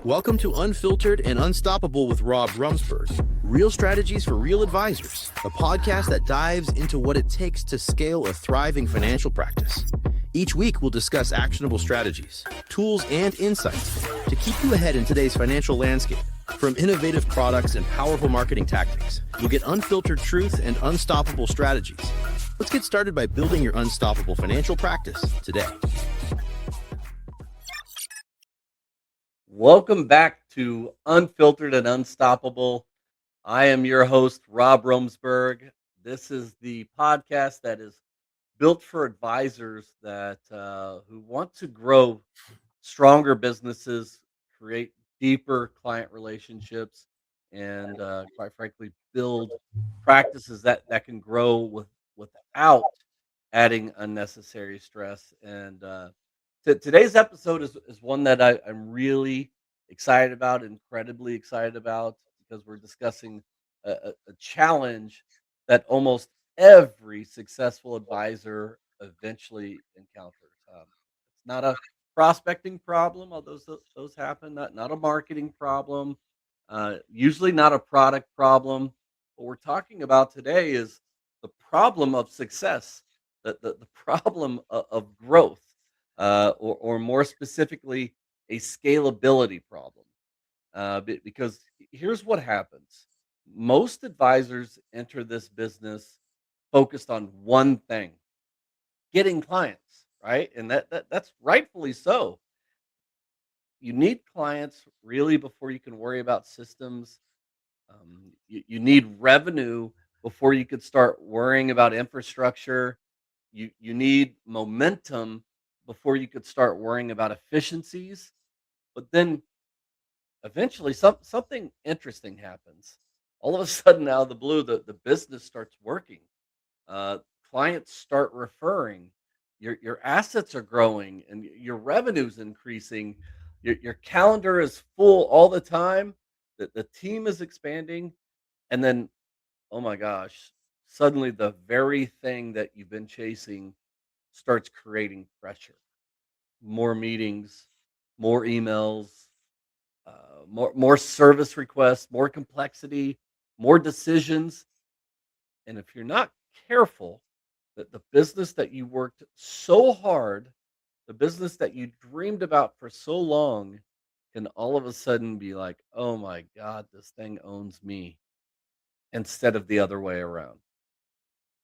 Welcome to Unfiltered and Unstoppable with Rob Romesburg. Real strategies for real advisors, a podcast that dives into what it takes to scale a thriving financial practice. Each week, we'll discuss actionable strategies, tools, and insights to keep you ahead in today's financial landscape. From innovative products and powerful marketing tactics, you'll get unfiltered truth and unstoppable strategies. Let's get started by building your unstoppable financial practice today. Welcome back to Unfiltered and Unstoppable. I am your host, Rob Romesburg. This is the podcast that is built for advisors that who want to grow stronger businesses, create deeper client relationships, and quite frankly, build practices that can grow without adding unnecessary stress. And today's episode is one that I'm really excited about, incredibly excited about, because we're discussing a challenge that almost every successful advisor eventually encounters. It's not a prospecting problem, although those happen. Not a marketing problem. Usually not a product problem. What we're talking about today is the problem of success, the problem of growth, or more specifically, a scalability problem. Because here's what happens: most advisors enter this business focused on one thing, getting clients, right? And that's rightfully so. You need clients really before you can worry about systems. You need revenue before you could start worrying about infrastructure. You need momentum before you could start worrying about efficiencies. But then eventually something interesting happens. All of a sudden, out of the blue, the business starts working. Uh, Clients start referring. Your assets are growing and your revenue's increasing. Your calendar is full all the time. The team is expanding, and then, oh my gosh, suddenly the very thing that you've been chasing starts creating pressure. More meetings, more emails, more service requests, more complexity, more decisions. And if you're not careful, that the business that you worked so hard, the business that you dreamed about for so long, can all of a sudden be like, oh my God, this thing owns me, instead of the other way around.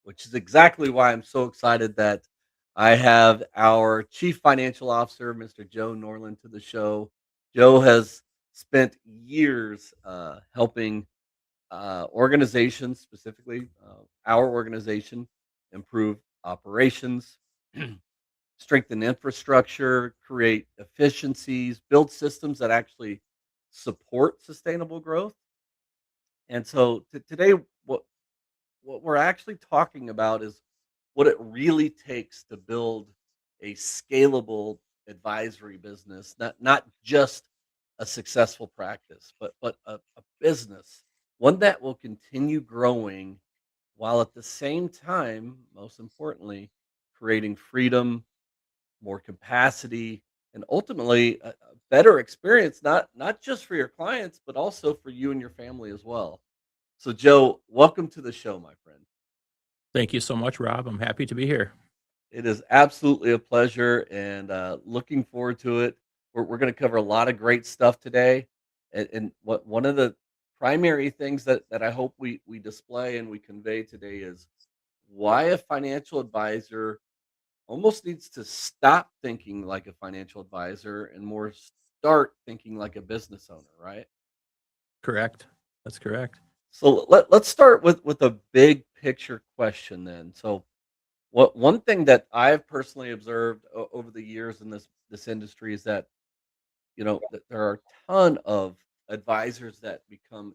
Which is exactly why I'm so excited that I have our Chief Financial Officer, Mr. Joe Norlin, to the show. Joe has spent years helping organizations, specifically our organization, improve operations, strengthen infrastructure, create efficiencies, build systems that actually support sustainable growth. And so today, what we're actually talking about is what it really takes to build a scalable advisory business, not just a successful practice, but a business, one that will continue growing while at the same time, most importantly, creating freedom, more capacity, and ultimately a better experience, not just for your clients, but also for you and your family as well. So, Joe, welcome to the show, my friend. Thank you so much, Rob. I'm happy to be here. It is absolutely a pleasure, and looking forward to it. We're going to cover a lot of great stuff today, and what one of the primary things that I hope we display and we convey today is why a financial advisor almost needs to stop thinking like a financial advisor and more start thinking like a business owner, right? Correct. That's correct. So let's start with a big picture question then. So what one thing that I've personally observed over the years in this industry is that, that there are a ton of advisors that become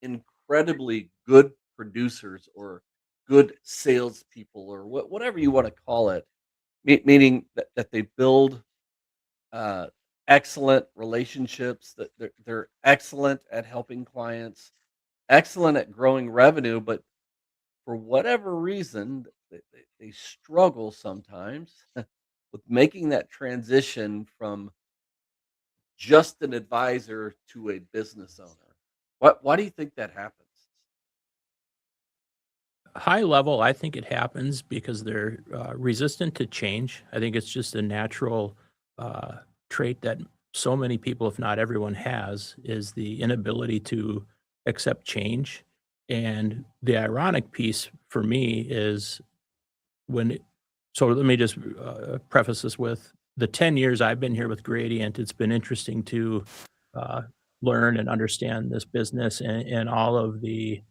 incredibly good producers or good salespeople or whatever you want to call it, meaning that they build uh, excellent relationships, that they're excellent at helping clients, excellent at growing revenue, but for whatever reason, they struggle sometimes with making that transition from just an advisor to a business owner. Why do you think that happens? High level, I think it happens because they're resistant to change. I think it's just a natural uh, trait that so many people, if not everyone, has is the inability to accept change. And the ironic piece for me is when so let me just preface this with the 10 years I've been here with Gradient, it's been interesting to uh, learn and understand this business and all of the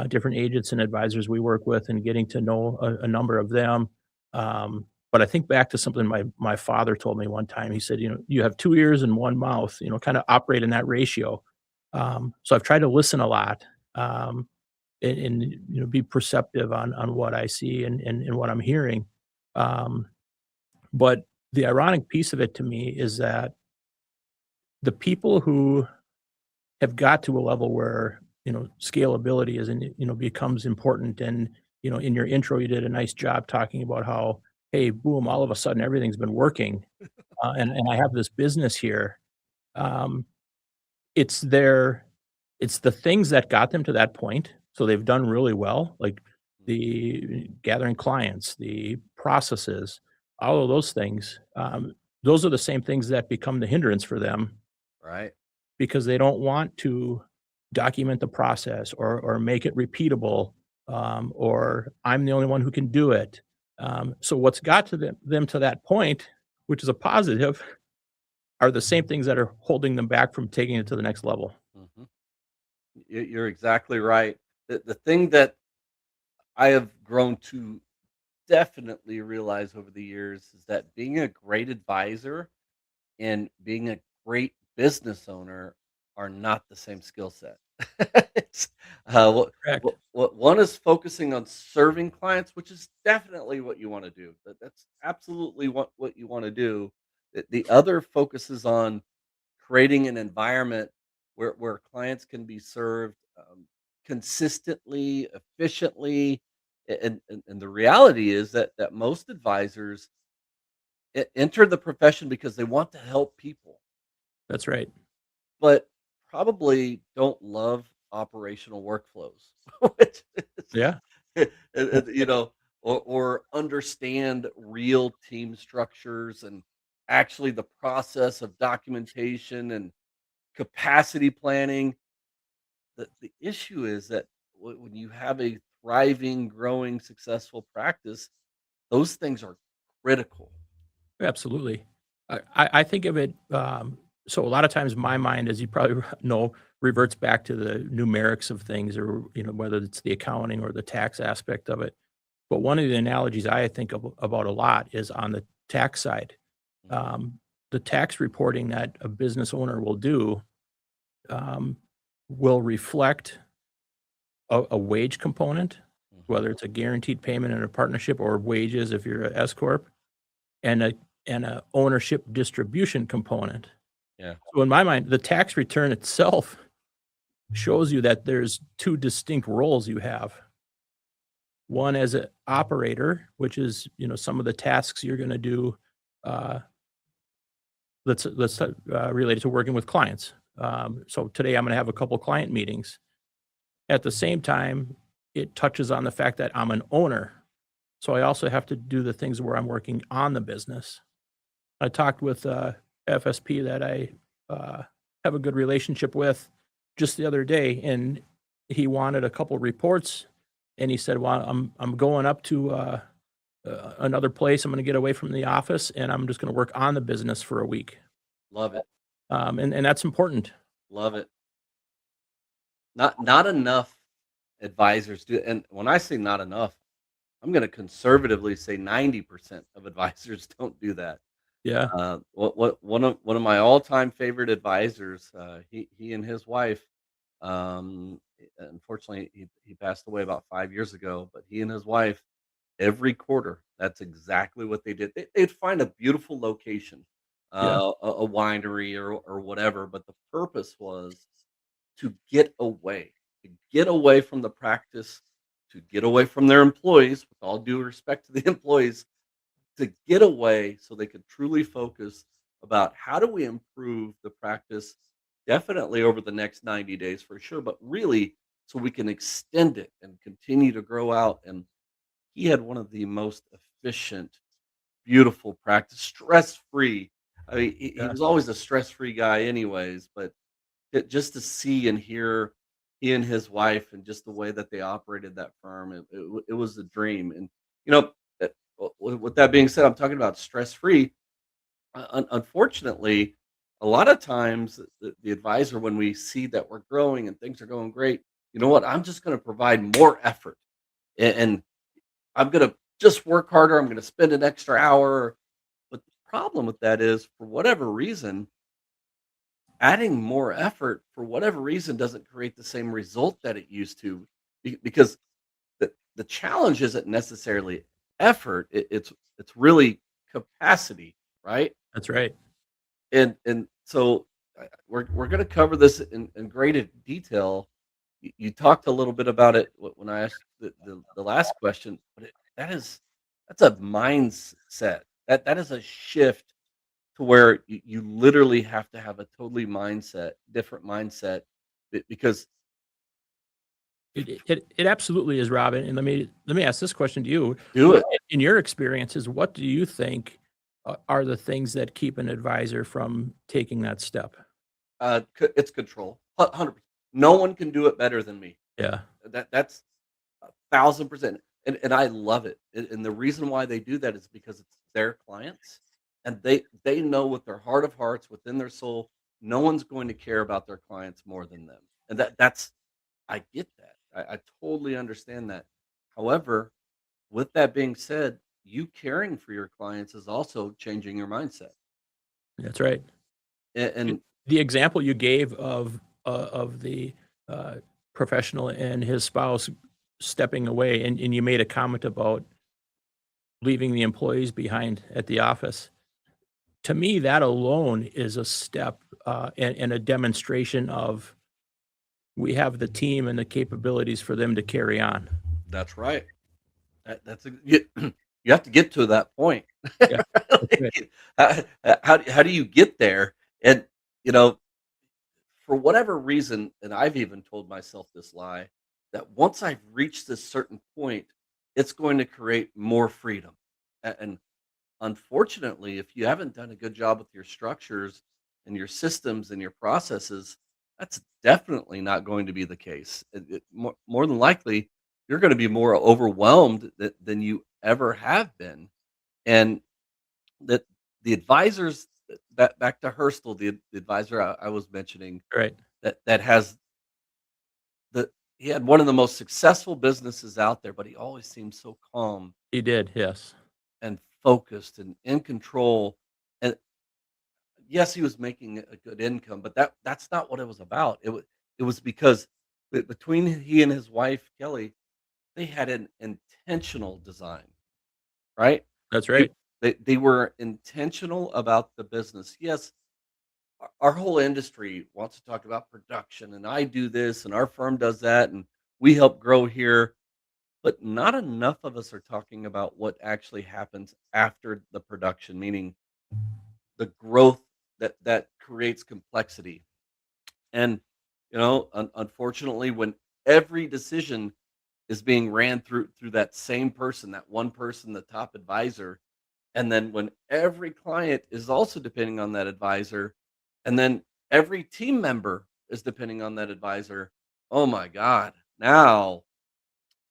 different agents and advisors we work with and getting to know a number of them. But I think back to something my father told me one time. He said, you have two ears and one mouth, kind of operate in that ratio. So I've tried to listen a lot. And be perceptive on what I see and what I'm hearing. Um, but the ironic piece of it to me is that the people who have got to a level where scalability is becomes important, and in your intro you did a nice job talking about how, hey, boom, all of a sudden everything's been working, and I have this business here. Um, It's their it's the things that got them to that point, so they've done really well, like the gathering clients, the processes, all of those things, those are the same things that become the hindrance for them Right. because they don't want to document the process or make it repeatable, or I'm the only one who can do it. So what's got to them to that point, which is a positive, are the same things that are holding them back from taking it to the next level. Mhm. You're exactly right. The thing that I have grown to definitely realize over the years is that being a great advisor and being a great business owner are not the same skill set. It's, Correct. what one is focusing on serving clients, which is definitely what you want to do. That's absolutely what you want to do. The other focuses on creating an environment where clients can be served consistently, efficiently, and the reality is that most advisors enter the profession because they want to help people, That's right. but probably don't love operational workflows, which Yeah. you know, or understand real team structures and actually the process of documentation and capacity planning. The issue is that when you have a thriving, growing, successful practice, those things are critical. Absolutely. I think of it, so a lot of times my mind, as you probably know, reverts back to the numerics of things or, whether it's the accounting or the tax aspect of it. But one of the analogies I think about a lot is on the tax side. Mhm, Um, the tax reporting that a business owner will do um, will reflect a wage component, mhm. whether it's a guaranteed payment in a partnership or wages if you're an S corp, and a ownership distribution component. Yeah. So in my mind, the tax return itself shows you that there's two distinct roles you have. One as an operator, which is, some of the tasks you're going to do. Uh, let's relate it to working with clients. So today I'm going to have a couple client meetings. At the same time, it touches on the fact that I'm an owner, so I also have to do the things where I'm working on the business. I talked with FSP that I uh, have a good relationship with just the other day, and he wanted a couple reports, and he said, "Well, I'm going up to another place. I'm going to get away from the office, and I'm just going to work on the business for a week." Love it. And that's important. Love it. Not enough advisors do, and when I say not enough, I'm gonna conservatively say 90% of advisors don't do that. Yeah, What one of my all-time favorite advisors, he and his wife, unfortunately, he passed away about 5 years ago, but he and his wife, every quarter, that's exactly what they did. They'd find a beautiful location, yeah, a winery or whatever, but the purpose was to get away from the practice, to get away from their employees, with all due respect to the employees, to get away so they could truly focus about how do we improve the practice, definitely over the next 90 days for sure, but really so we can extend it and continue to grow out. And he had one of the most efficient, beautiful practice, stress free. I mean, he Yeah, was always a stress free guy, anyways, but just to see and hear he and his wife and just the way that they operated that firm, it was a dream. And, you know, with that being said, I'm talking about stress free. Unfortunately, a lot of times the advisor, when we see that we're growing and things are going great, you know what? I'm just going to provide more effort, and I'm going to just work harder. I'm going to spend an extra hour. But the problem with that is, for whatever reason, adding more effort for whatever reason doesn't create the same result that it used to, because the challenge isn't necessarily effort. It's really capacity, right? that's right. And so we're going to cover this in great detail. You talked a little bit about it when I asked the last question, but that's a mindset. That is a shift to where you literally have to have a totally different mindset, because It absolutely is, Robin. And let me ask this question to you. do it. In your experiences, what do you think are the things that keep an advisor from taking that step? It's control, 100%. No one can do it better than me. Yeah, That's 1,000%, and I love it. And the reason why they do that is because it's their clients, and they know with their heart of hearts, within their soul, no one's going to care about their clients more than them. And that's I get that. I totally understand that. However, with that being said, you caring for your clients is also changing your mindset. that's right. And The example you gave of the uh, professional and his spouse stepping away, and you made a comment about leaving the employees behind at the office. To me, that alone is a step and a demonstration of we have the team and the capabilities for them to carry on. that's right. That's you have to get to that point. Yeah, that's right. Like, how do you get there? And, you know, for whatever reason, and I've even told myself this lie, that once I've reached this certain point, it's going to create more freedom. And unfortunately, if you haven't done a good job with your structures and your systems and your processes, that's definitely not going to be the case. More than likely, you're going to be more overwhelmed than you ever have been. And that the advisors, back to Hurstel, the advisor I was mentioning, Right. that has the he had one of the most successful businesses out there, but he always seemed so calm He did, yes. and focused and in control. And yes, he was making a good income, but that's not what it was about. It was because between he and his wife Kelly, they had an intentional design, right? That's They right. they were intentional about the business. Yes, our whole industry wants to talk about production, and I do this, and our firm does that, and we help grow here. But not enough of us are talking about what actually happens after the production, meaning the growth that creates complexity. And unfortunately, when every decision is being ran through that same person, that one person, the top advisor, and then when every client is also depending on that advisor, and then every team member is depending on that advisor, oh my God, now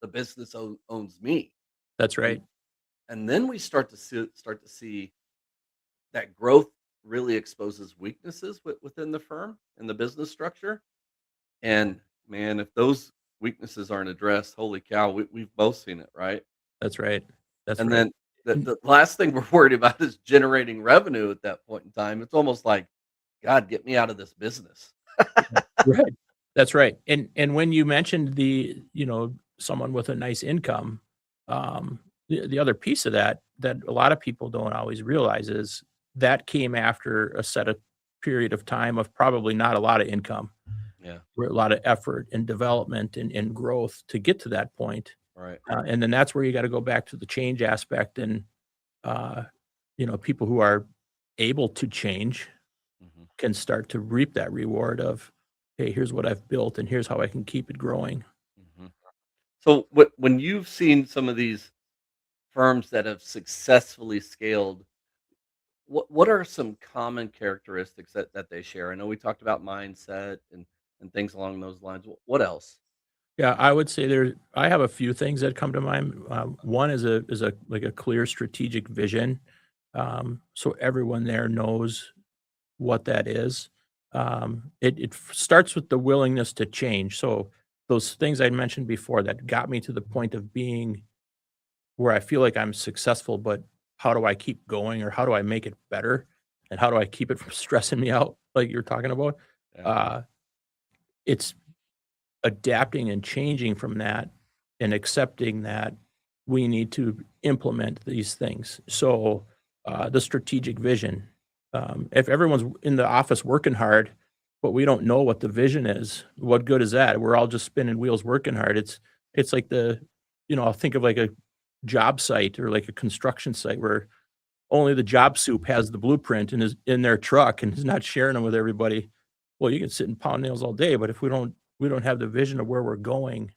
the business owns me. That's And right. and then we start to see that growth really exposes weaknesses within the firm and the business structure. And man, if those weaknesses aren't addressed, holy cow, we've both seen it, right? That's right. That's And right. then the, N the last thing we're worried about is generating revenue at that point in time. It's almost like, God, get me out of this business. Right. That's right. And when you mentioned someone with a nice income, the other piece of that a lot of people don't always realize is that came after a set of period of time of probably not a lot of income, Yeah, where a lot of effort and development and growth to get to that point. right. And then that's where you gotta go back to the change aspect and, uh, people who are able to change Mhm, can start to reap that reward of, hey, here's what I've built and here's how I can keep it growing. mhm. So when you've seen some of these firms that have successfully scaled, what are some common characteristics that they share? I know we talked about mindset and things along those lines. What else? Yeah, I would say I have a few things that come to mind. One is a like a clear strategic vision, so everyone there knows what that is. It starts with the willingness to change. So those things I mentioned before that got me to the point of being where I feel like I'm successful, but how do I keep going or how do I make it better? And how do I keep it from stressing me out like you're talking about? Yeah. Uh, it's adapting and changing from that and accepting that we need to implement these things. So, the strategic vision, if everyone's in the office working hard, but we don't know what the vision is, what good is that? We're all just spinning wheels working hard. It's like I'll think of like a job site or like a construction site where only the job soup has the blueprint and is in their truck and is not sharing them with everybody. Well, you can sit and pound nails all day, but if we don't have the vision of where we're going.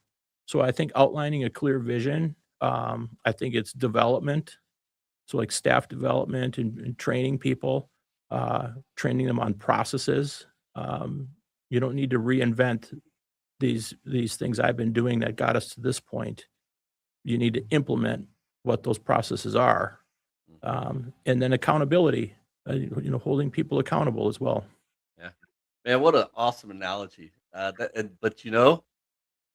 So I think outlining a clear vision, I think it's development. So like staff development and training people, training them on processes. Um, you don't need to reinvent these things I've been doing that got us to this point. You need to implement what those processes are. Mhm. And then accountability, holding people accountable as well. Yeah. Man, what an awesome analogy. But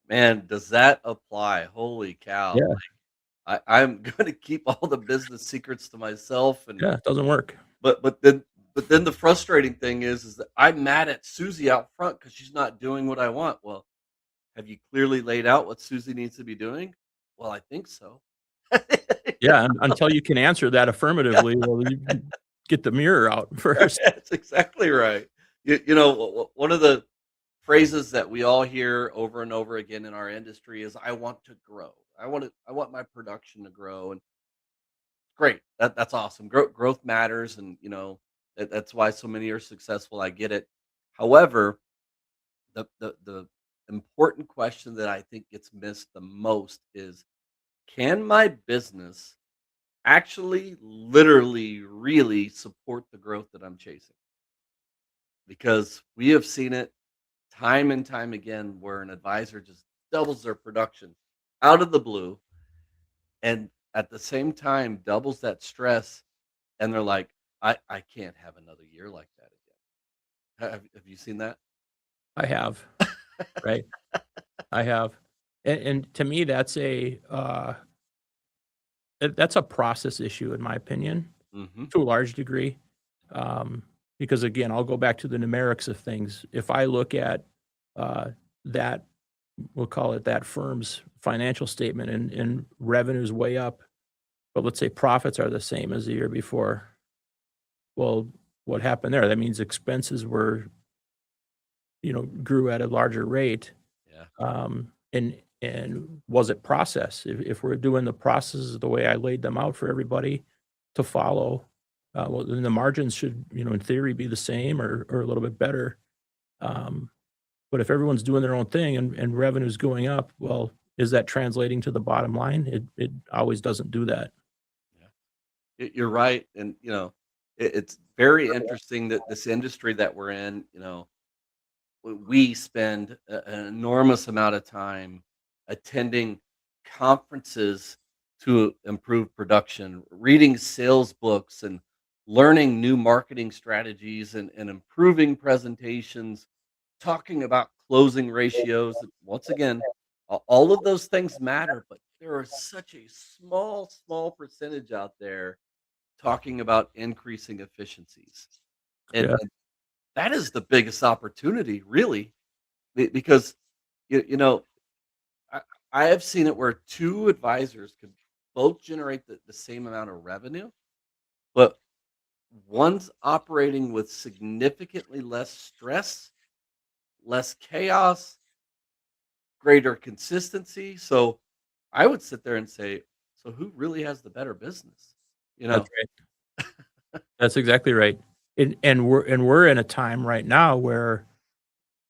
man, does that apply? Holy cow. Yeah, I'm gonna keep all the business secrets to myself yeah, it doesn't work. but then the frustrating thing is that I'm mad at Susie out front because she's not doing what I want. Well, have you clearly laid out what Susie needs to be doing? Well, I think so. Yeah, until you can answer that affirmatively, well, you get the mirror out first. That's exactly right. One of the phrases that we all hear over and over again in our industry is I want to grow. I want my production to grow. And great. That's awesome. Growth matters, and that's why so many are successful. I get it. However, the important question that I think gets missed the most is, can my business actually literally really support the growth that I'm chasing? Because we have seen it time and time again where an advisor just doubles their production out of the blue, and at the same time doubles that stress, and they're like, I can't have another year like that again. Have you seen that? I have, right? I have. And to me, that's a process issue in my opinion, Hmm. to a large degree. Um, because again, I'll go back to the numerics of things. If I look at, uh, that we'll call it that firm's financial statement and revenue's way up, but let's say profits are the same as the year before. Well, what happened there? That means expenses grew at a larger rate. Yeah. And was it process? If we're doing the processes the way I laid them out for everybody to follow, well, then the margins should, in theory, be the same or a little bit better. Um, but if everyone's doing their own thing and revenue's going up, well, is that translating to the bottom line? It always doesn't do that. Yeah. You're right, and it's very interesting that this industry that we're in, we spend an enormous amount of time attending conferences to improve production, reading sales books, and learning new marketing strategies and improving presentations, talking about closing ratios. Once again, all of those things matter, but there are such a small percentage out there talking about increasing efficiencies. Yeah. And that is the biggest opportunity, really, because you know I, I have seen it where two advisors could both generate the same amount of revenue, but one's operating with significantly less stress, less chaos, greater consistency. So I would sit there and say, so who really has the better business? You That's know, right. That's exactly right. And we're in a time right now where,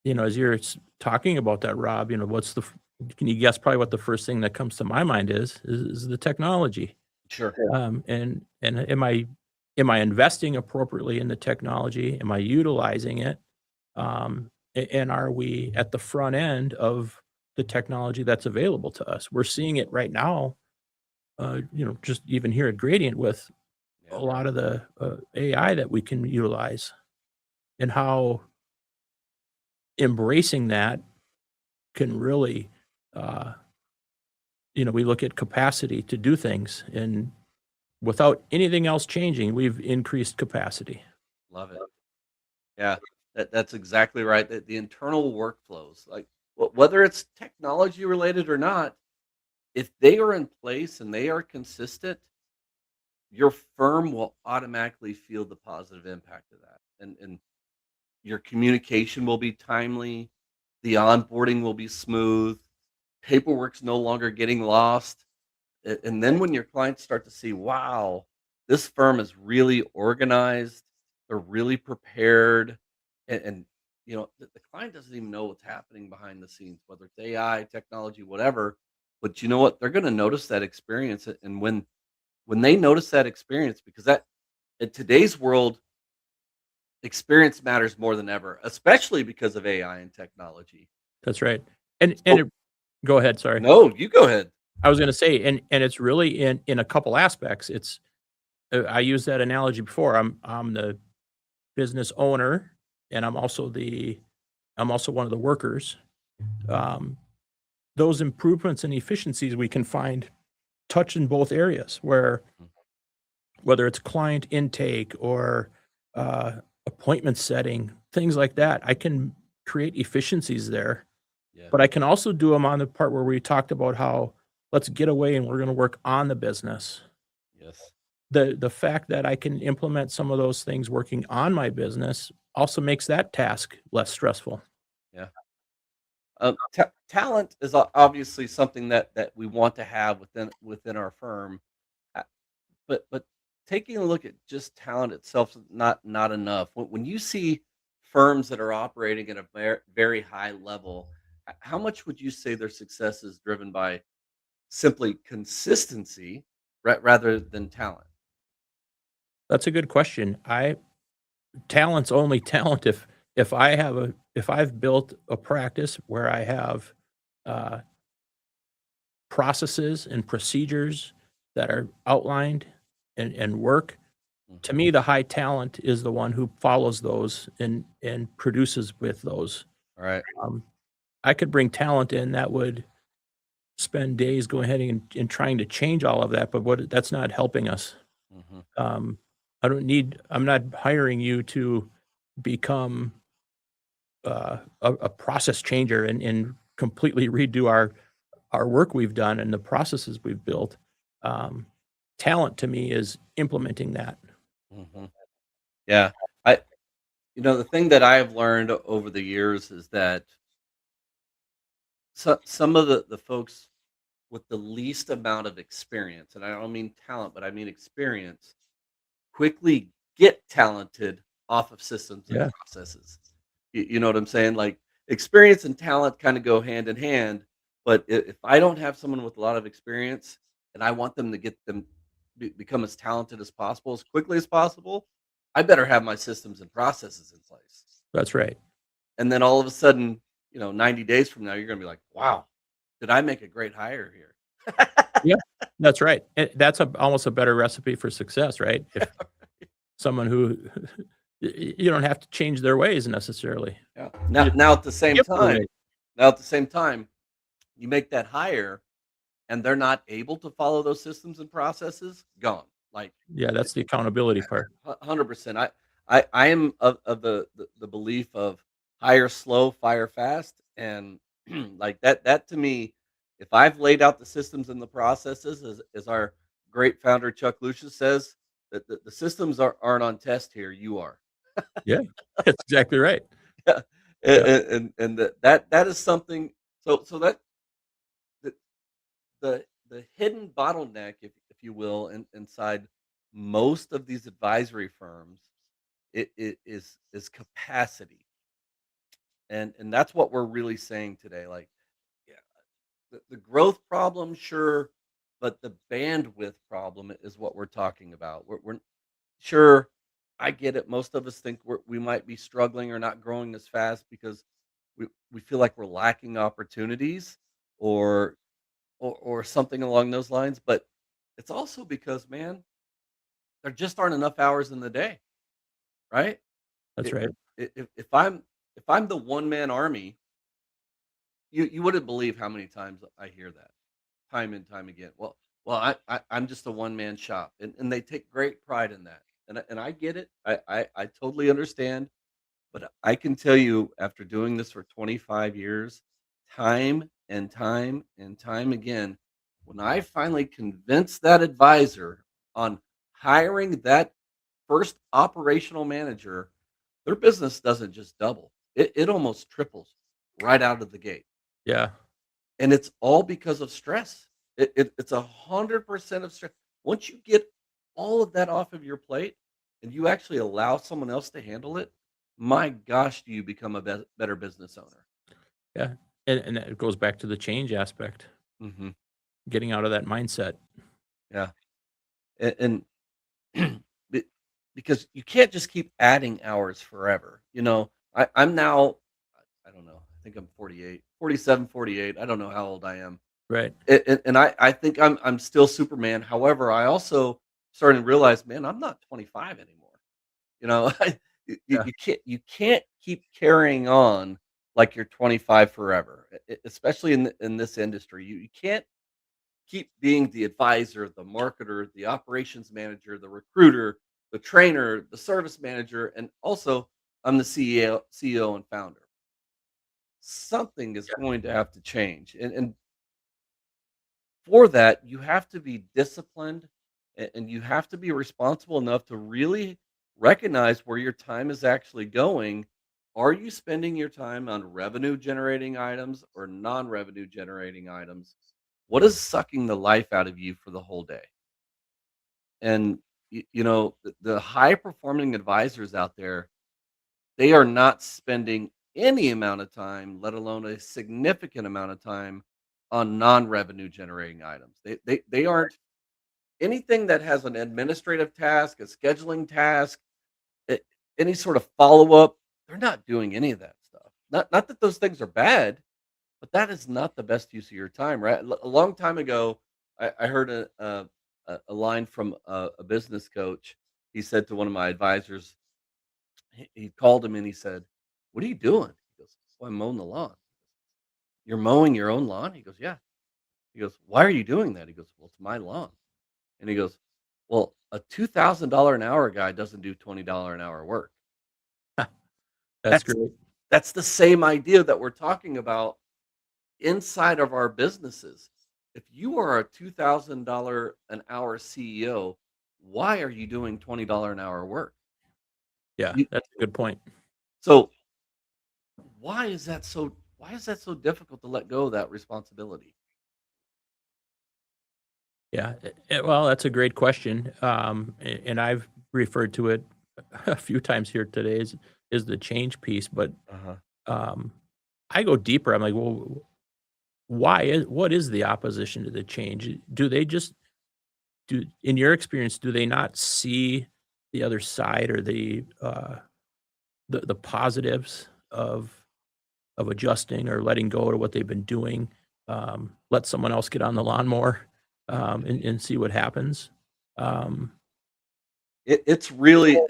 as you're talking about that, Rob, can you guess probably what the first thing that comes to my mind is the technology. Sure. And am I investing appropriately in the technology? Am I utilizing it? And are we at the front end of the technology that's available to us? We're seeing it right now, just even here at Gradient with a Yeah. lot of the AI that we can utilize, and how embracing that can really, uh, we look at capacity to do things, and without anything else changing, we've increased capacity. Love it. Yeah, that's exactly right. The internal workflows, like whether it's technology related or not, if they are in place and they are consistent, your firm will automatically feel the positive impact of that. And your communication will be timely, the onboarding will be smooth, paperwork's no longer getting lost. And then when your clients start to see, wow, this firm is really organized, they're really prepared, and the client doesn't even know what's happening behind the scenes, whether it's AI, technology, whatever. But you know what? They're going to notice that experience, and when they notice that experience, because that in today's world, experience matters more than ever, especially because of AI and technology. That's right. And So, go ahead, sorry. no, you go ahead. I was gonna say, and it's really in a couple aspects. I used that analogy before. I'm the business owner, and I'm also one of the workers. Um, those improvements and efficiencies we can find touch in both areas, whether it's client intake or uh, appointment setting, things like that, I can create efficiencies there. Yeah. But I can also do them on the part where we talked about how let's get away and we're going to work on the business. Yes. The fact that I can implement some of those things working on my business also makes that task less stressful. Yeah. Talent is obviously something that we want to have within our firm, uh, but taking a look at just talent itself is not enough. When you see firms that are operating at a very high level, how much would you say their success is driven by simply consistency, rather than talent? That's a good question. I Talent's only talent if I've built a practice where I have uh, processes and procedures that are outlined and work. To Mhm. me, the high talent is the one who follows those and produces with those. All right. Um, I could bring talent in that would spend days going ahead and trying to change all of that, but that's not helping us. Mhm. Um, I'm not hiring you to become a process changer and completely redo our work we've done and the processes we've built. Um, Talent to me is implementing that. Mhm. Yeah. I the thing that I have learned over the years is that some of the folks with the least amount of experience, and I don't mean talent, but I mean experience, quickly get talented off of systems and Yeah, processes. You know what I'm saying? Like, experience and talent kind of go hand in hand. But if I don't have someone with a lot of experience and I want them to get them become as talented as possible, as quickly as possible, I better have my systems and processes in place. that's right. And then all of a sudden, 90 days from now, you're going to be like, wow, did I make a great hire here? Yeah, that's right. That's almost a better recipe for success, right? If someone who you don't have to change their ways necessarily. Yeah. You Now, just now at the same give them time, away. now at the same time, you make that hire and they're not able to follow those systems and processes, gone. Like, Yeah, that's the accountability part. 100%. I am of the belief of hire slow, fire fast, and like that to me, if I've laid out the systems and the processes, as our great founder Chuck Lucius says, that the systems aren't on test here. You are. Yeah, that's exactly right. Yeah, Yeah, and that is something. So that the the hidden bottleneck, if you will, inside most of these advisory firms, it is capacity, and that's what we're really saying today. Like, yeah, the growth problem, sure, but the bandwidth problem is what we're talking about. We're sure, I get it. Most of us think we might be struggling or not growing as fast because we feel like we're lacking opportunities or or something along those lines. But it's also because, man, there just aren't enough hours in the day, right? That's I- right. if I'm the one man army, you wouldn't believe how many times I hear that time and time again. Well, I'm just a one man shop, and they take great pride in that, and I get it. I totally understand. But I can tell you after doing this for 25 years, time and time and time again, when I finally convinced that advisor on hiring that first operational manager, their business doesn't just double. It almost triples right out of the gate. Yeah. And it's all because of stress. It's 100% of stress. Once you get all of that off of your plate and you actually allow someone else to handle it, my gosh, do you become a better business owner? Yeah. And it goes back to the change aspect, Mhm. getting out of that mindset. Yeah. And be because you can't just keep adding hours forever, I'm now I don't know, I think I'm 48, 47, 48. I don't know how old I am. Right. And I think I'm still Superman. However, I also starting to realize, man, I'm not 25 anymore. You know, Yeah. you can't keep carrying on like you're 25 forever, especially in this industry. You can't keep being the advisor, the marketer, the operations manager, the recruiter, the trainer, the service manager, and also I'm the CEO and founder. Something is going to have to change, and for that, you have to be disciplined and you have to be responsible enough to really recognize where your time is actually going. Are you spending your time on revenue generating items or non revenue generating items? What is sucking the life out of you for the whole day? And, the high performing advisors out there, they are not spending any amount of time, let alone a significant amount of time on non revenue generating items. They aren't anything that has an administrative task, a scheduling task, a any sort of follow-up, they're not doing any of that stuff. Not that those things are bad, but that is not the best use of your time, right? A long time ago, I heard a line from a business coach. He said to one of my advisors, he called him and he said, "What are you doing?" He goes, "Well, I'm mowing the lawn." "You're mowing your own lawn?" He goes, "Yeah." He goes, "Why are you doing that?" He goes, "Well, it's my lawn." And he goes, "Well, a $2,000 an hour guy doesn't do $20 an hour work." That's That's great. that's the same idea that we're talking about inside of our businesses. If you are a $2,000 an hour CEO, why are you doing $20 an hour work? Yeah. You, That's a good point. so why is that so difficult to let go of that responsibility? Yeah. Well, that's a great question. And I've referred to it a few times here today is the change piece, but Uh-huh. um, I go deeper. I'm like, well, what is the opposition to the change? Do they just do in your experience, do they not see the other side or the positives of adjusting or letting go of what they've been doing? Let someone else get on the lawnmower and see what happens. Um, It's really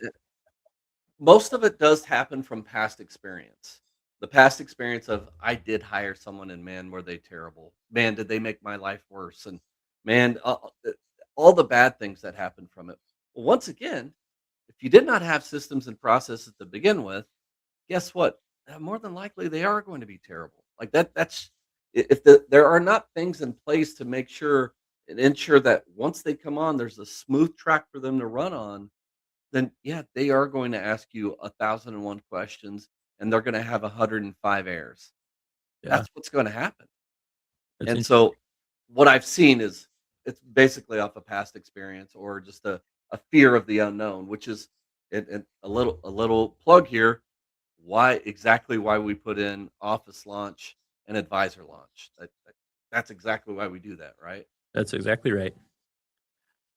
most of it does happen from past experience. The past experience of I did hire someone and man, were they terrible. Man, did they make my life worse. And man, all the bad things that happened from it. Well, once again, if you did not have systems and processes to begin with, guess what? More than likely they are going to be terrible. Like that's if there are not things in place to make sure and ensure that once they come on, there's a smooth track for them to run on, then yeah, they are going to ask you 1,001 questions and they're going to have 105 errors. yeah, That's what's going to happen. that's And interesting. so what I've seen is it's basically off a past experience or just a a fear of the unknown, which is and a little plug here. Why we put in office launch and advisor launch. That's exactly why we do that, right? That's exactly right.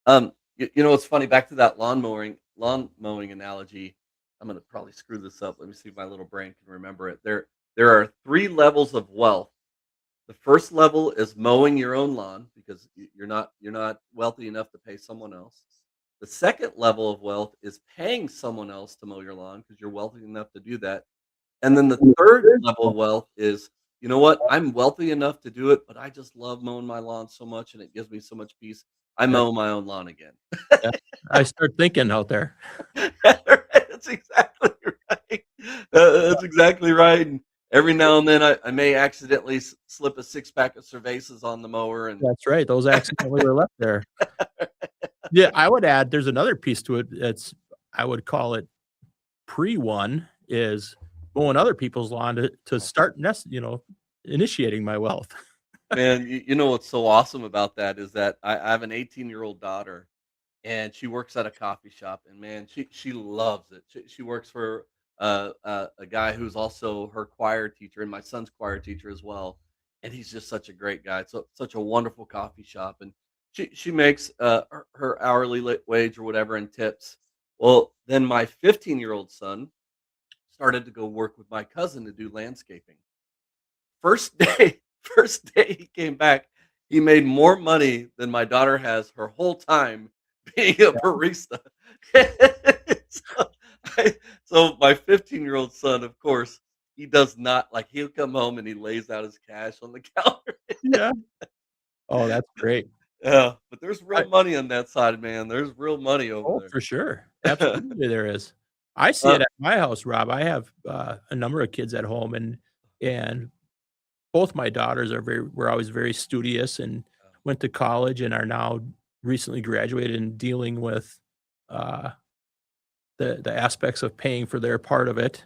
It's funny. Back to that lawn mowing analogy. I'm gonna probably screw this up. Let me see if my little brain can remember it. There are three levels of wealth. The first level is mowing your own lawn because you're not wealthy enough to pay someone else. The second level of wealth is paying someone else to mow your lawn because you're wealthy enough to do that. And then the third level of wealth is, you know what? I'm wealthy enough to do it, but I just love mowing my lawn so much and it gives me so much peace. I Yeah, mow my own lawn again. yeah. I start thinking out there. That's exactly right. That's exactly right. And every now and then I may accidentally slip a six pack of cervezas on the mower and That's right. Those accidentally were left there. Yeah, I would add there's another piece to it. I would call it pre-one is mowing other people's lawn to start initiating my wealth. man, you know what's so awesome about that is that I have an 18-year-old daughter and she works at a coffee shop and man she loves it. She works for a guy who's also her choir teacher and my son's choir teacher as well, and he's just such a great guy. So such a wonderful coffee shop, and she makes her hourly wage or whatever in tips. Well, then my 15-year-old son started to go work with my cousin to do landscaping. First day first day he came back, he made more money than my daughter has her whole time being a barista. So so my 15-year-old son, of course, he does not like, he'll come home and he lays out his cash on the counter. Yeah. Oh, that's great. Yeah, but there's I real money on that side, man. There's real money over Oh, there. for sure. Absolutely, there is. I see Uh, it at my house, Rob. I have, a number of kids at home, and both my daughters were always very studious and went to college and are now recently graduated and dealing with, uh, the aspects of paying for their part of it,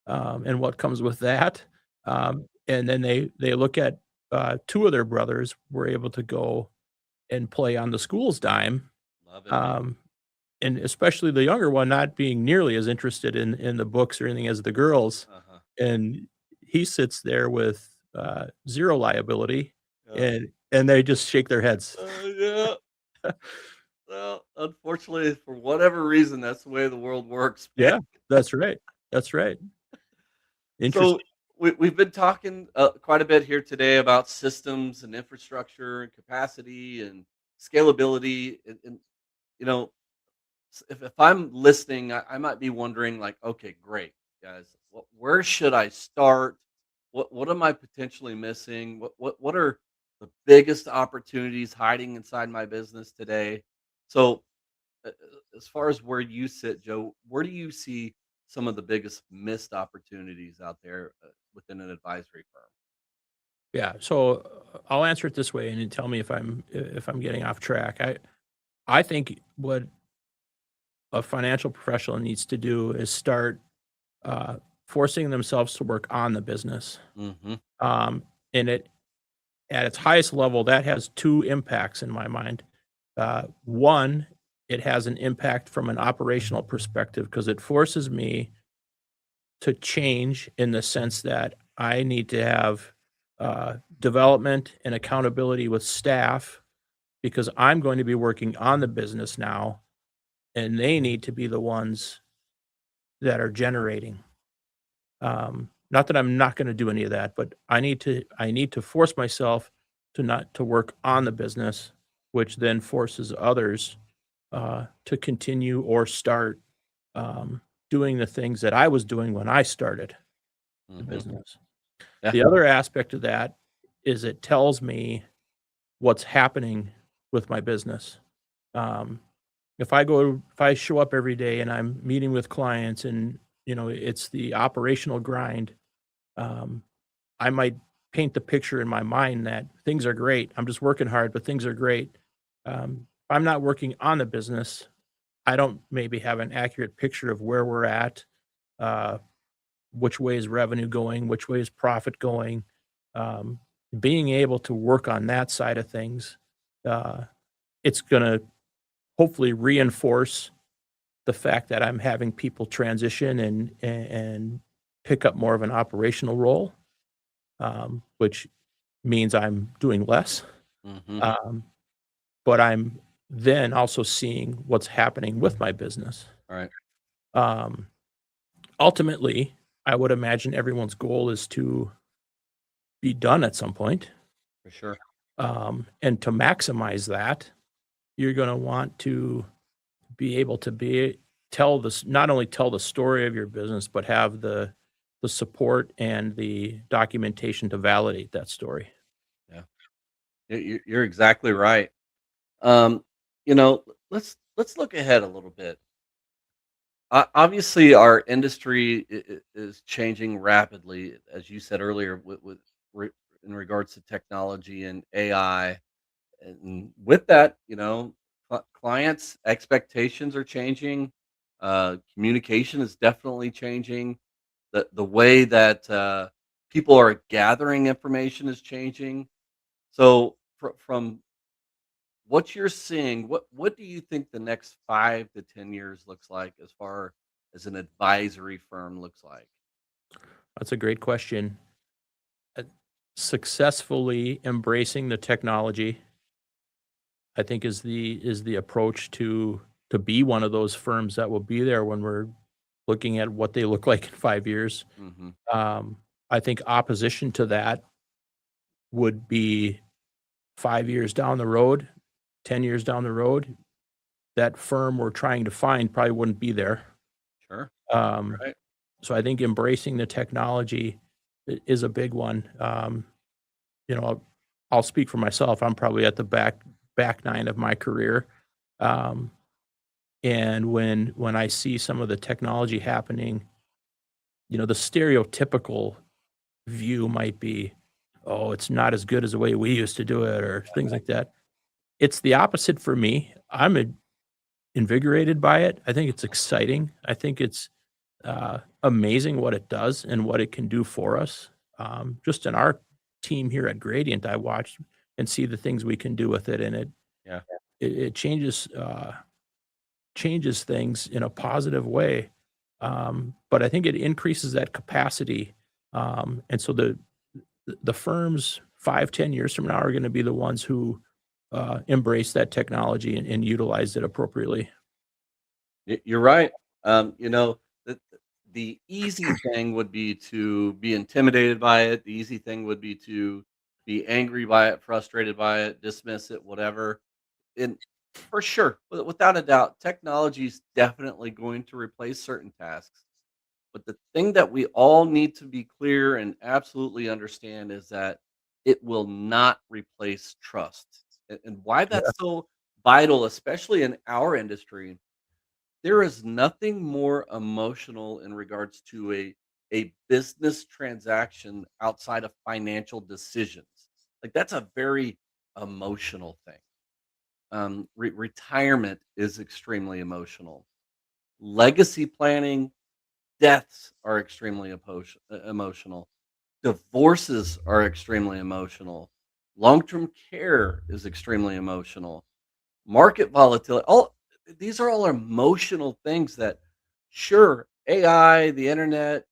and what comes with that. And then they look at, 2 of their brothers were able to go and play on the school's dime, love it, man. um, and especially the younger one not being nearly as interested in the books or anything as the girls, Uh-huh. and he sits there with, 0 liability, Yeah. and they just shake their heads. Yeah. Well, unfortunately, for whatever reason, that's the way the world works, man. Yeah, that's right. That's right. So Interesting. we've been talking quite a bit here today about systems and infrastructure and capacity and scalability. And you know, if I'm listening, I might be wondering, like, okay, great, guys, where should I start? What am I potentially missing? What are the biggest opportunities hiding inside my business today? So as far as where you sit, Joe, where do you see some of the biggest missed opportunities out there within an advisory firm? Yeah, so, I'll answer it this way, and you tell me if I'm getting off track. I think what a financial professional needs to do is start, uh, forcing themselves to work on the business. Hmm. Um, and at its highest level, that has 2 impacts in my mind. One, it has an impact from an operational perspective because it forces me to change in the sense that I need to have, development and accountability with staff because I'm going to be working on the business now, and they need to be the ones that are generating. Not that I'm not gonna do any of that, but I need to force myself to not to work on the business, which then forces others, to continue or start, doing the things that I was doing when I started the Hmm. business. Yeah. The other aspect of that is it tells me what's happening with my business. Um, if I show up every day and I'm meeting with clients and, it's the operational grind, um, I might paint the picture in my mind that things are great. I'm just working hard, but things are great. If I'm not working on the business, I don't maybe have an accurate picture of where we're at, uh, which way is revenue going, which way is profit going. Um, Being able to work on that side of things, uh, it's gonna hopefully reinforce the fact that I'm having people transition and pick up more of an operational role, which means I'm doing less. Hmm. Um, but I'm then also seeing what's happening with my business. All right. Um, Ultimately, I would imagine everyone's goal is to be done at some point. For sure. And to maximize that, you're going to want to be able to tell this, not only tell the story of your business, but have the support and the documentation to validate that story. Yeah. You're exactly right. Um, let's look ahead a little bit. Obviously, our industry is changing rapidly, as you said earlier, re- in regards to technology and AI. And with that, clients' expectations are changing. Communication is definitely changing. The way that people are gathering information is changing. So, from what you're seeing, what do you think the next 5 to 10 years looks like as far as an advisory firm looks like? That's a great question. Uh, Successfully embracing the technology, I think, is the approach to be one of those firms that will be there when we're looking at what they look like in 5 years. Hmm. Um, I think opposition to that would be 5 years down the road, 10 years down the road. That firm we're trying to find probably wouldn't be there. Sure. Um, Right. so I think embracing the technology is a big one. You know, I'll speak for myself. I'm probably at the back nine of my career. Um, and when I see some of the technology happening, the stereotypical view might be, oh, it's not as good as the way we used to do it, or things like that. It's the opposite for me. I'm invigorated by it. I think it's exciting. I think it's amazing what it does and what it can do for us. Just in our team here at Gradient, I watch and see the things we can do with it, and Yeah. it changes things in a positive way. But I think it increases that capacity, and so the firms 5, 10 years from now are going to be the ones who embrace that technology and utilize it appropriately. You're right. The easy thing would be to be intimidated by it. The easy thing would be to be angry by it, frustrated by it, dismiss it, whatever. And for sure, without a doubt, technology is definitely going to replace certain tasks. But the thing that we all need to be clear and absolutely understand is that it will not replace trust. And why Yeah. that's so vital, especially in our industry, there is nothing more emotional in regards to a business transaction outside of financial decisions. Like that's a very emotional thing. Retirement is extremely emotional. Legacy planning, deaths are extremely emotional. Divorces are extremely emotional. Long-term care is extremely emotional. Market volatility, all these are all emotional things that sure, AI, the internet,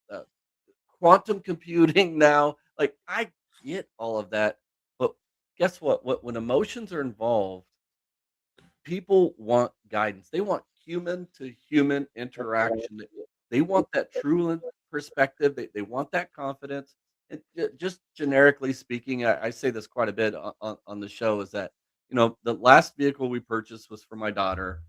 quantum computing now, like I get all of that, but guess what? When emotions are involved, people want guidance. They want human to human interaction. They want that true perspective. They want that confidence. And just generically speaking, I say this quite a bit on the show is that, the last vehicle we purchased was for my daughter.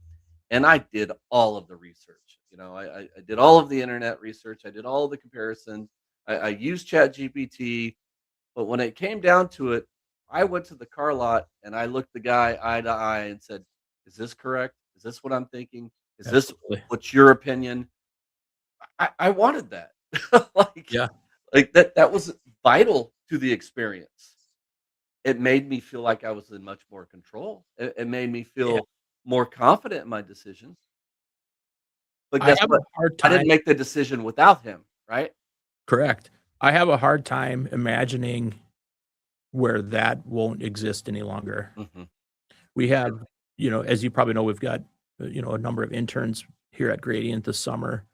And I did all of the research. I did all of the internet research. I did all of the comparisons. I used Chat GPT. But when it came down to it, I went to the car lot and I looked the guy eye to eye and said, "Is this correct? Is this what I'm thinking? Is this Absolutely. what's your opinion?" I wanted that. like Yeah. like that was vital to the experience. It made me feel like I was in much more control. It made me Yeah. feel more confident in my decisions. But I guess have a what? hard I time. didn't make the decision without him, right? Correct. I have a hard time imagining where that won't exist any longer. Mhm. We Me have too. as you probably know, we've got, a number of interns here at Gradient this summer.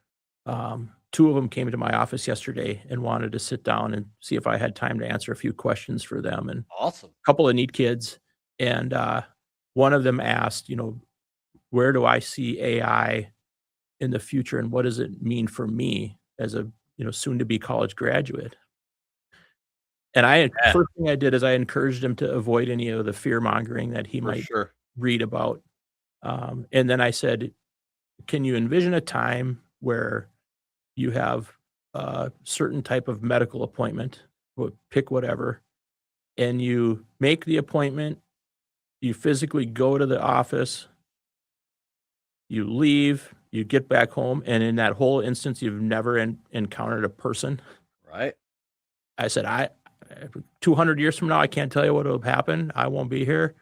Two of them came to my office yesterday and wanted to sit down and see if I had time to answer a few questions for them. And Awesome. a couple of neat kids. And one of them asked, where do I see AI in the future and what does it mean for me as a, soon to be college graduate? And Yeah, first thing I did is I encouraged him to avoid any of the fear mongering that he for might sure. read about. And then I said, can you envision a time where you have a certain type of medical appointment, pick whatever, and you make the appointment, you physically go to the office, you leave, you get back home, and in that whole instance, you've never encountered a person. Right. I said, 200 years from now, I can't tell you what will happen. I won't be here.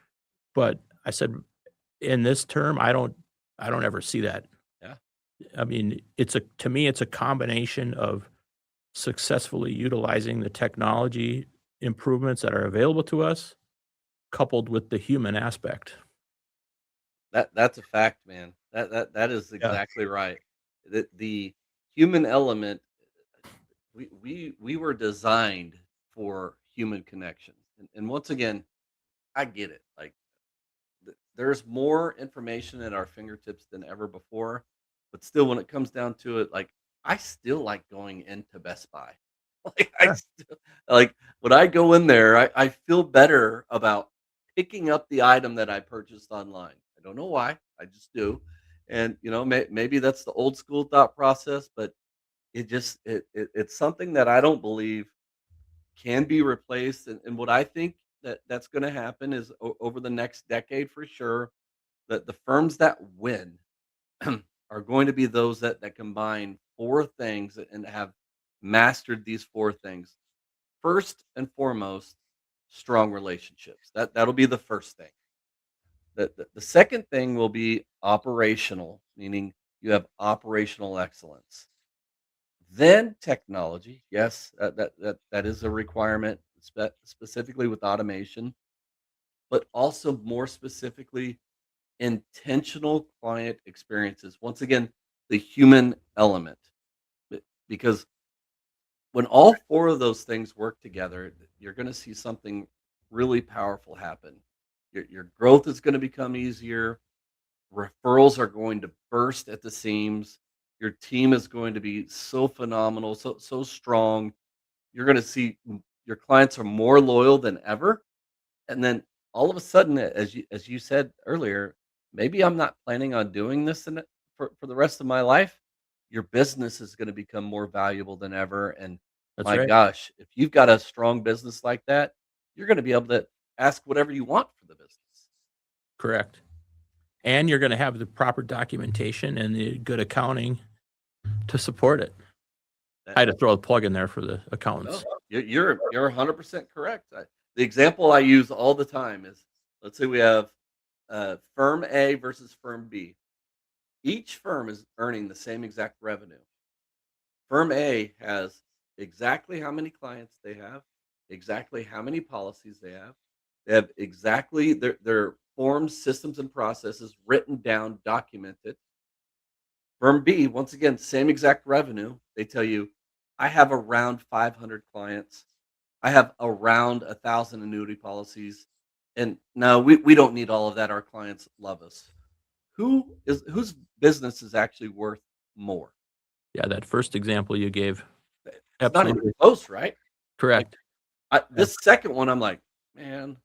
But I said, in this term, I don't ever see that. Yeah. I mean, to me, it's a combination of successfully utilizing the technology improvements that are available to us, coupled with the human aspect. That's a fact, man. That is Yeah. exactly right. The human element, we were designed for human connection. And once again, I get it. Like there's more information at our fingertips than ever before, but still when it comes down to it, like I still like going into Best Buy. Like I Yeah. still like when I go in there, I feel better about picking up the item that I purchased online. I don't know why, I just do. And maybe that's the old school thought process, but it's something that I don't believe can be replaced. And what I think that's going to happen is over the next decade for sure, that the firms that win are going to be those that combine four things and have mastered these four things. First and foremost, strong relationships. That'll be the first thing. The second thing will be operational, meaning you have operational excellence. Then technology, yes, that is a requirement, specifically with automation, but also more specifically, intentional client experiences. Once again, the human element, because when all four of those things work together, you're going to see something really powerful happen. Your growth is going to become easier. Referrals are going to burst at the seams. Your team is going to be so phenomenal, so strong. You're going to see your clients are more loyal than ever. And then all of a sudden, as you said earlier, maybe I'm not planning on doing this for the rest of my life. Your business is going to become more valuable than ever. And That's my right. gosh, if you've got a strong business like that, you're going to be able to ask whatever you want for the business. Correct. And you're going to have the proper documentation and the good accounting to support it. I had to throw a plug in there for the accountants. No, you're 100% correct. The example I use all the time is, let's say we have firm A versus firm B. Each firm is earning the same exact revenue. Firm A has exactly how many clients they have, exactly how many policies they have. They have exactly their forms, systems, and processes written down, documented. Firm B, once again, same exact revenue. They tell you, I have around 500 clients. I have around 1,000 annuity policies. And no, we don't need all of that. Our clients love us. Whose business is actually worth more? Yeah, that first example you gave. It's not even Absolutely close, right? Like correct. Yeah. this second one, I'm like, man,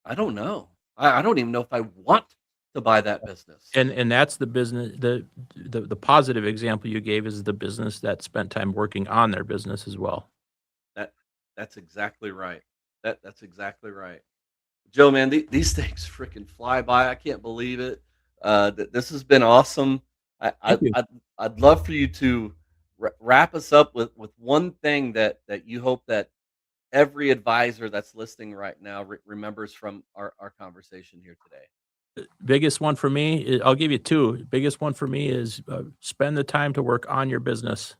I don't know. I don't even know if I want to buy that business. And that's the business. The positive example you gave is the business that spent time working on their business as well. That that's exactly right. That's exactly right. Joe, man, these things freaking fly by. I can't believe it. This has been awesome. I, I, Thank you. I'd, I'd love for you to wrap us up with one thing that you hope that every advisor that's listening right now remembers from our conversation here today. Biggest one for me, I'll give you two. Biggest one for me is spend the time to work on your business.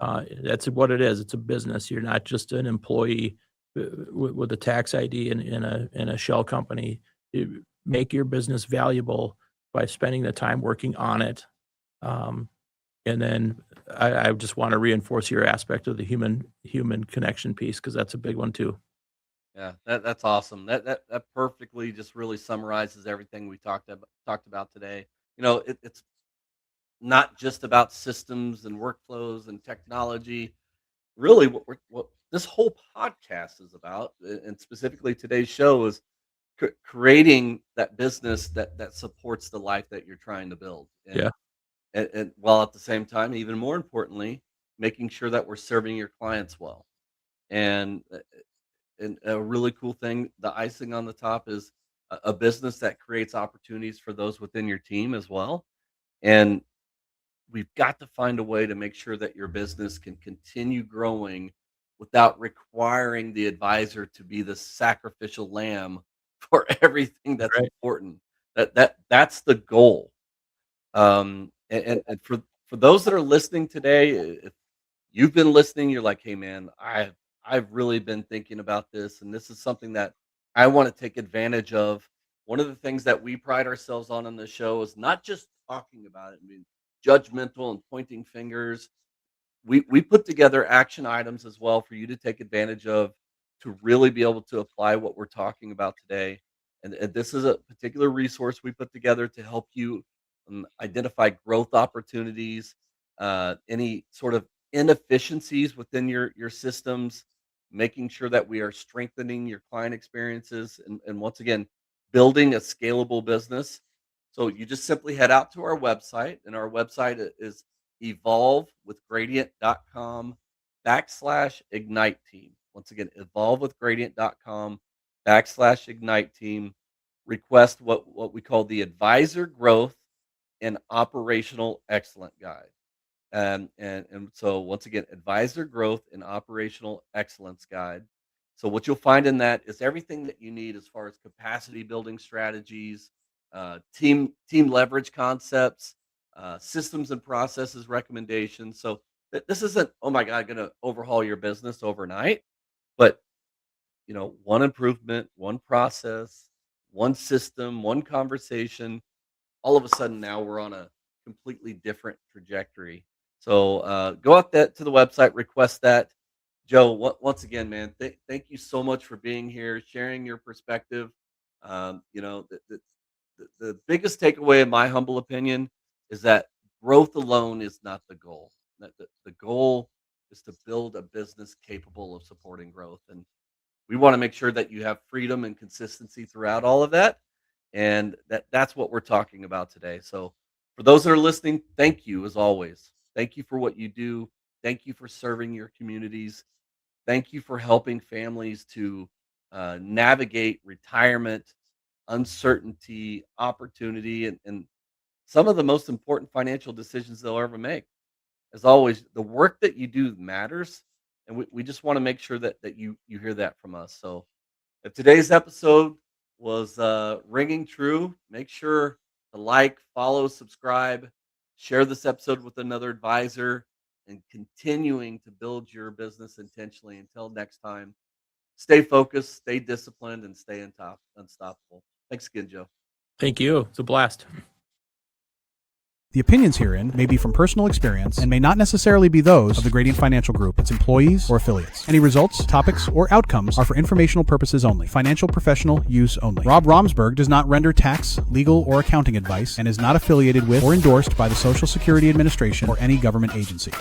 Mhm. That's what it is. It's a business. You're not just an employee with a tax ID in a shell company. make your business valuable by spending the time working on it. And then I just want to reinforce your aspect of the human connection piece, because that's a big one too. Yeah, that's awesome. That perfectly just really summarizes everything we talked about today. It's not just about systems and workflows and technology. Really, what this whole podcast is about, and specifically today's show, is creating that business that supports the life that you're trying to build, Yeah. and while at the same time, even more importantly, making sure that we're serving your clients well. And and a really cool thing, the icing on the top is a business that creates opportunities for those within your team as well. And we've got to find a way to make sure that your business can continue growing without requiring the advisor to be the sacrificial lamb for everything that's Right. important. That's the goal. And for those that are listening today, if you've been listening, you're like, hey man, I've really been thinking about this, and this is something that I want to take advantage of. One of the things that we pride ourselves on this show is not just talking about it, I mean, judgmental and pointing fingers. We put together action items as well for you to take advantage of, to really be able to apply what we're talking about today. And this is a particular resource we put together to help you identify growth opportunities, any sort of inefficiencies within your systems, making sure that we are strengthening your client experiences, and once again, building a scalable business. So you just simply head out to our website, and our website is evolvewithgradient.com/ignite team. Once again, evolvewithgradient.com/ignite team. Request what we call the advisor growth and operational excellent guide. And so once again, advisor growth and operational excellence guide. So what you'll find in that is everything that you need as far as capacity building strategies, team leverage concepts, systems and processes recommendations. So this isn't, oh my God, going to overhaul your business overnight, but one improvement, one process, one system, one conversation, all of a sudden now we're on a completely different trajectory. So go out to the website, request that. Joe, once again, man, thank you so much for being here, sharing your perspective. The biggest takeaway, in my humble opinion, is that growth alone is not the goal. That the goal is to build a business capable of supporting growth. And we want to make sure that you have freedom and consistency throughout all of that. And that's what we're talking about today. So for those that are listening, thank you as always. Thank you for what you do. Thank you for serving your communities. Thank you for helping families to navigate retirement, uncertainty, opportunity, and some of the most important financial decisions they'll ever make. As always, the work that you do matters. And we just want to make sure that you hear that from us. So if today's episode was ringing true, make sure to like, follow, subscribe, share this episode with another advisor, and continuing to build your business intentionally. Until next time, stay focused, stay disciplined, and stay unstoppable. Thanks again, Joe. Thank you. It's a blast. The opinions herein may be from personal experience and may not necessarily be those of the Gradient Financial Group, its employees, or affiliates. Any results, topics, or outcomes are for informational purposes only. Financial professional use only. Rob Romesburg does not render tax, legal, or accounting advice and is not affiliated with or endorsed by the Social Security Administration or any government agency.